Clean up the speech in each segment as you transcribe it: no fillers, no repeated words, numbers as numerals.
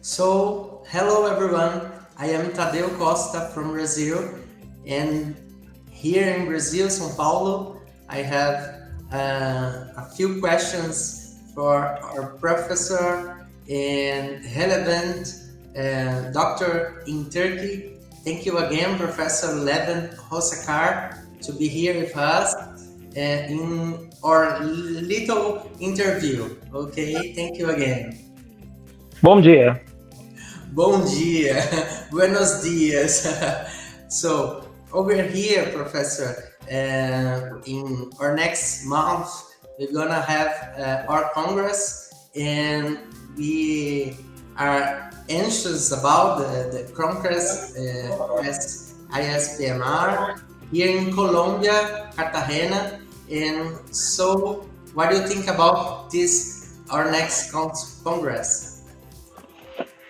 Hello everyone. I am Thadeu Costa from Brazil, and here in Brazil, São Paulo, I have a few questions for our professor and relevant doctor in Turkey. Thank you again, Professor Levent Oskaçar, to be here with us in our little interview. Okay, thank you again. Bom dia. Bom dia, buenos dias. Over here, Professor, in our next month, we're gonna have our Congress, and we are anxious about the Congress as 𝒊𝒊𝒂𝒔𝒐𝒖𝒏𝒅 here in Colombia, Cartagena. And so, what do you think about this, our next Congress?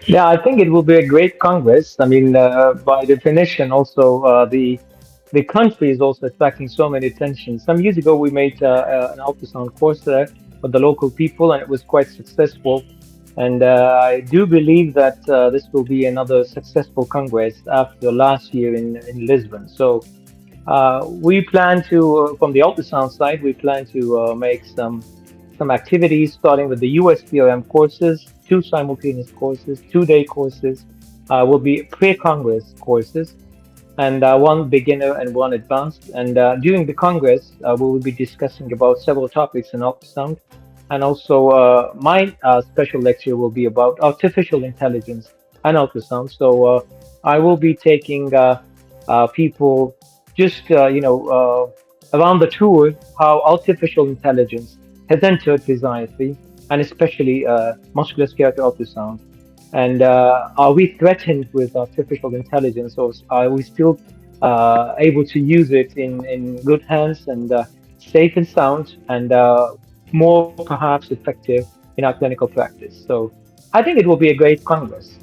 Yeah, I think it will be a great Congress. I mean, by definition, also the country is also attracting so many attention. Some years ago, we made an ultrasound course there for the local people, and it was quite successful. And I do believe that this will be another successful Congress after last year in Lisbon. So we plan to, from the ultrasound side, we plan to make some activities starting with the USPRM courses, two simultaneous courses, 2-day courses, will be pre-Congress courses, and one beginner and one advanced. And during the Congress, we will be discussing about several topics in ultrasound. And also, my special lecture will be about artificial intelligence and ultrasound. So I will be taking people just, around the tour, how artificial intelligence has entered physiatry, and especially musculoskeletal ultrasound. And are we threatened with artificial intelligence, or are we still able to use it in good hands and safe and sound, and more perhaps effective in our clinical practice? So I think it will be a great Congress.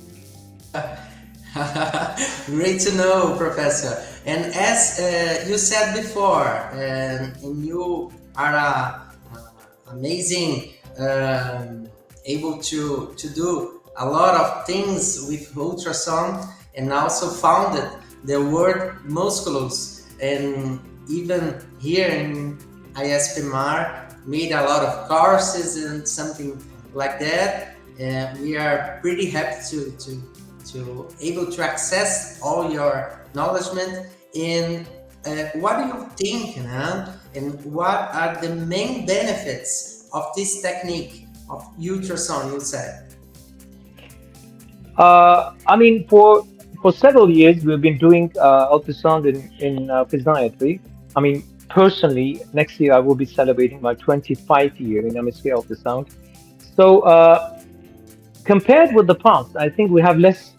Great to know, Professor. And as you said before, and you are amazing, able to do a lot of things with ultrasound, and also founded the word musculus, and even here in 𝒊𝒊𝒂𝒔𝒐𝒖𝒏𝒅 made a lot of courses and something like that. We are pretty happy to able to access all your knowledgement. And what do you think, and what are the main benefits of this technique of ultrasound, you said? I mean, for several years, we've been doing ultrasound in physiatry. I mean, personally, next year I will be celebrating my 25th year in MSK ultrasound. So, compared with the past, I think we have less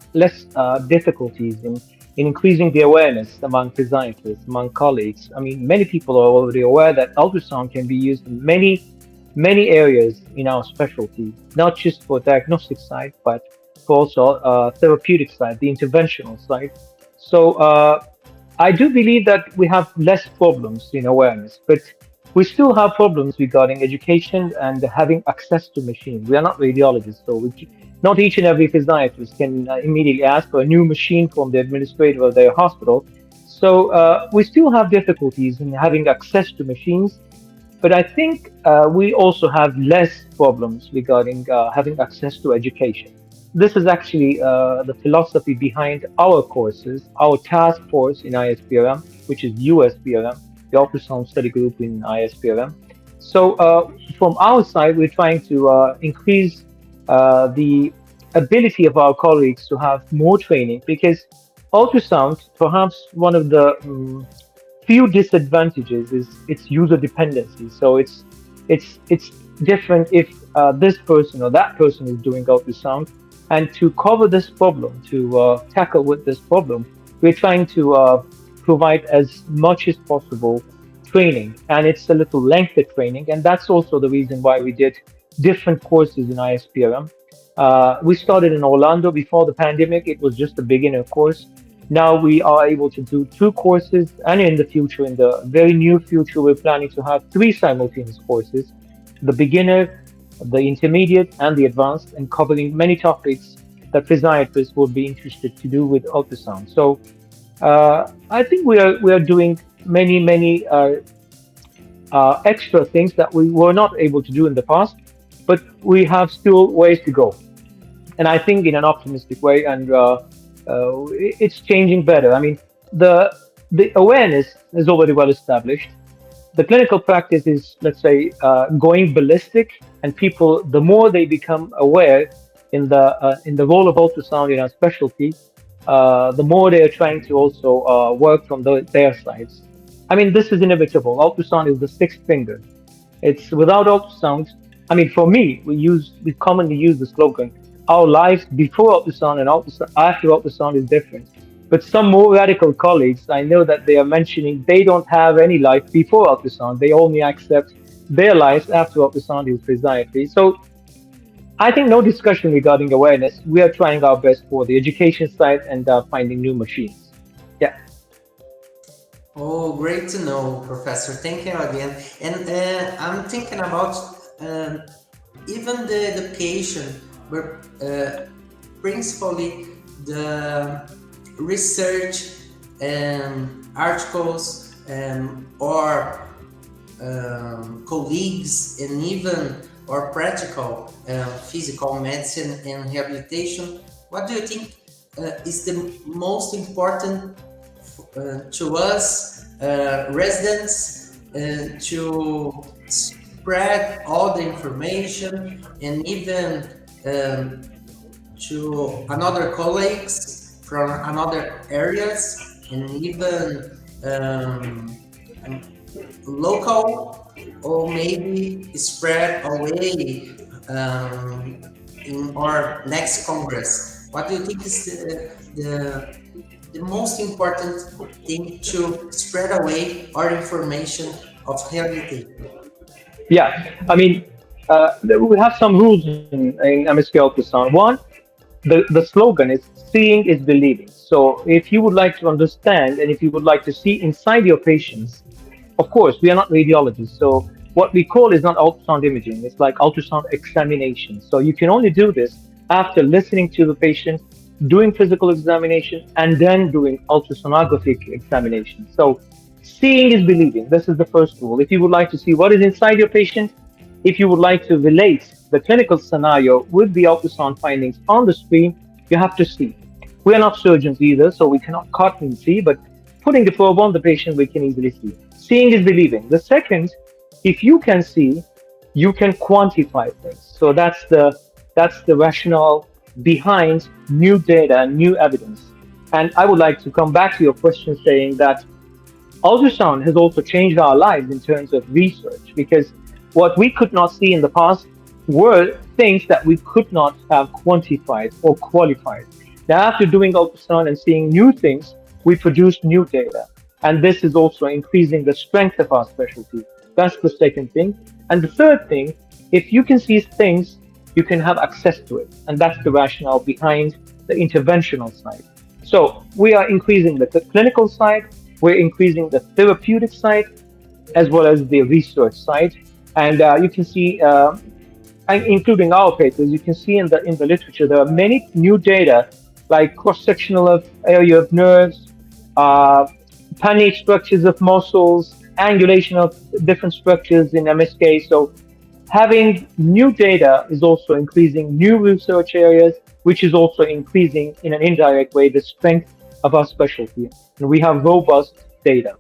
difficulties in increasing the awareness among physiatrists, among colleagues. I mean, many people are already aware that ultrasound can be used in many areas in our specialty, not just for diagnostic side, but for also therapeutic side, the interventional side. So I do believe that we have less problems in awareness, but we still have problems regarding education and having access to machines. We are not radiologists, so not each and every physiatrist can immediately ask for a new machine from the administrator of their hospital. So we still have difficulties in having access to machines, but I think we also have less problems regarding having access to education. This is actually the philosophy behind our courses, our task force in 𝒊𝒊𝒂𝒔𝒐𝒖𝒏𝒅, which is USPRM, the ultrasound study group in 𝒊𝒊𝒂𝒔𝒐𝒖𝒏𝒅. So from our side, we're trying to increase the ability of our colleagues to have more training, because ultrasound, perhaps one of the few disadvantages is its user dependency. So it's different if this person or that person is doing ultrasound. And to cover this problem, to tackle with this problem, we're trying to provide as much as possible training, and it's a little lengthy training, and that's also the reason why we did different courses in ISPRM. We started in Orlando before the pandemic. It was just a beginner course. Now we are able to do two courses, and in the future, in the very near future, we're planning to have three simultaneous courses: the beginner, the intermediate, and the advanced, and covering many topics that physiatrists would be interested to do with ultrasound. So I think we are doing many extra things that we were not able to do in the past, but we have still ways to go. And I think in an optimistic way, and it's changing better. I mean, the the awareness is already well established. The clinical practice is, let's say, going ballistic, and people, the more they become aware in the role of ultrasound in our specialty, the more they are trying to also work from their sides. I mean, this is inevitable. Ultrasound is the sixth finger. It's without ultrasound. I mean, for me, we commonly use the slogan, "Our lives before ultrasound and ultrasound, after ultrasound is different." But some more radical colleagues, I know that they are mentioning they don't have any life before ultrasound. They only accept their lives after ultrasound is physiatry. So I think no discussion regarding awareness. We are trying our best for the education side and finding new machines. Yeah. Oh, great to know, Professor. Thank you again. And I'm thinking about um, even the patient, but principally the research articles or colleagues, and even or practical physical medicine and rehabilitation. What do you think is the most important to us residents to spread all the information, and even um, to another colleagues from another areas, and even local, or maybe spread away in our next Congress? What do you think is the most important thing to spread away our information of rehabilitation? Yeah. I mean, we have some rules in MSK ultrasound. One, the slogan is "Seeing is believing." So if you would like to understand and if you would like to see inside your patients, of course, we are not radiologists. So what we call is not ultrasound imaging. It's like ultrasound examination. So you can only do this after listening to the patient, doing physical examination, and then doing ultrasonographic examination. So seeing is believing. This is the first rule. If you would like to see what is inside your patient, if you would like to relate the clinical scenario with the ultrasound findings on the screen, you have to see. We are not surgeons either, so we cannot cut and see, but putting the probe on the patient, we can easily see. Seeing is believing. The second, if you can see, you can quantify things. So that's the rationale behind new data and new evidence. And I would like to come back to your question saying that ultrasound has also changed our lives in terms of research, because what we could not see in the past were things that we could not have quantified or qualified. Now, after doing ultrasound and seeing new things, we produce new data. And this is also increasing the strength of our specialty. That's the second thing. And the third thing, if you can see things, you can have access to it. And that's the rationale behind the interventional side. So we are increasing the clinical side, we're increasing the therapeutic side, as well as the research side. And you can see, including our papers, you can see in the literature, there are many new data, like cross-sectional area of nerves, panic structures of muscles, angulation of different structures in MSK. So having new data is also increasing new research areas, which is also increasing in an indirect way the strength of our specialty. And we have robust data.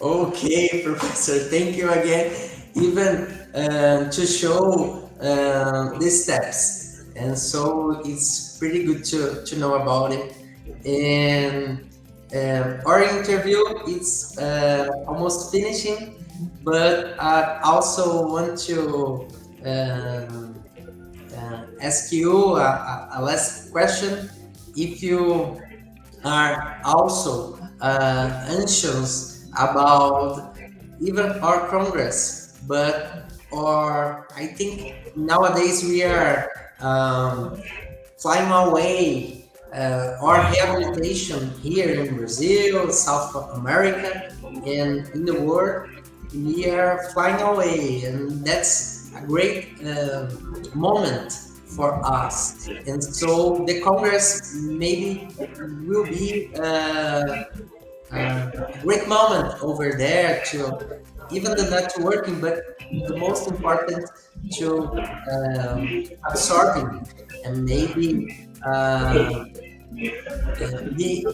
Okay, Professor, thank you again, even to show these steps. And so it's pretty good to know about it. And our interview is almost finishing, but I also want to ask you a last question. If you are also anxious about even our Congress, but or I think nowadays we are flying away our rehabilitation here in Brazil, South America, and in the world. We are flying away, and that's a great moment for us. And so the Congress maybe will be a great moment over there to even the networking, but the most important to absorbing and maybe be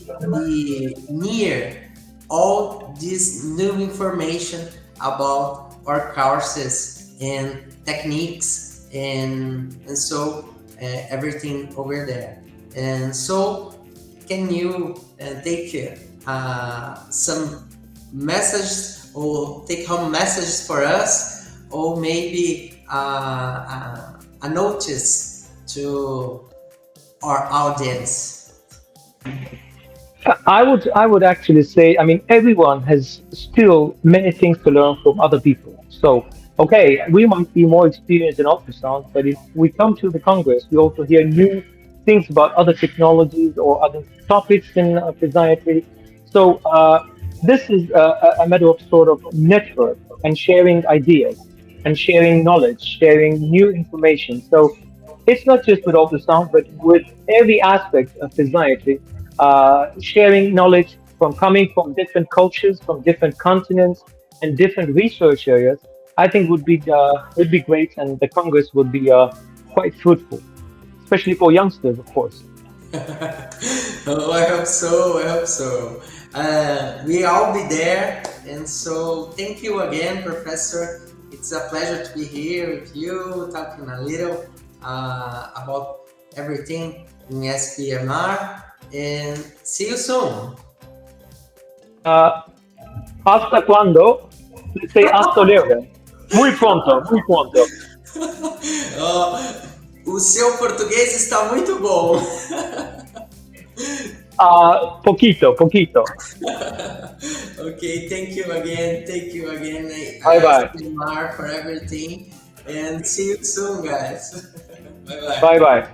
near all this new information about our courses and techniques and so everything over there. And so can you take some messages or take home messages for us, or maybe a notice to our audience? I would actually say, I mean, everyone has still many things to learn from other people. So, okay, we might be more experienced in ultrasound, but if we come to the Congress, we also hear new things about other technologies or other topics in physiatry. So, this is a matter of sort of network and sharing ideas and sharing knowledge, sharing new information. So, it's not just with ultrasound, but with every aspect of physiatry, sharing knowledge from coming from different cultures, from different continents, and different research areas. I think would be great, and the Congress would be quite fruitful, especially for youngsters, of course. Oh, I hope so. I hope so. We all be there, and so thank you again, Professor. It's a pleasure to be here with you, talking a little about everything in 𝑠PMR, and see you soon. Uh, ¿Hasta cuándo? Say hasta luego. Muy pronto, muy pronto. O seu português está muito bom. Poquito, poquito. Okay, thank you again. Thank you again, Bye bye. Mar, for everything. And see you soon, guys. Bye bye. Bye bye.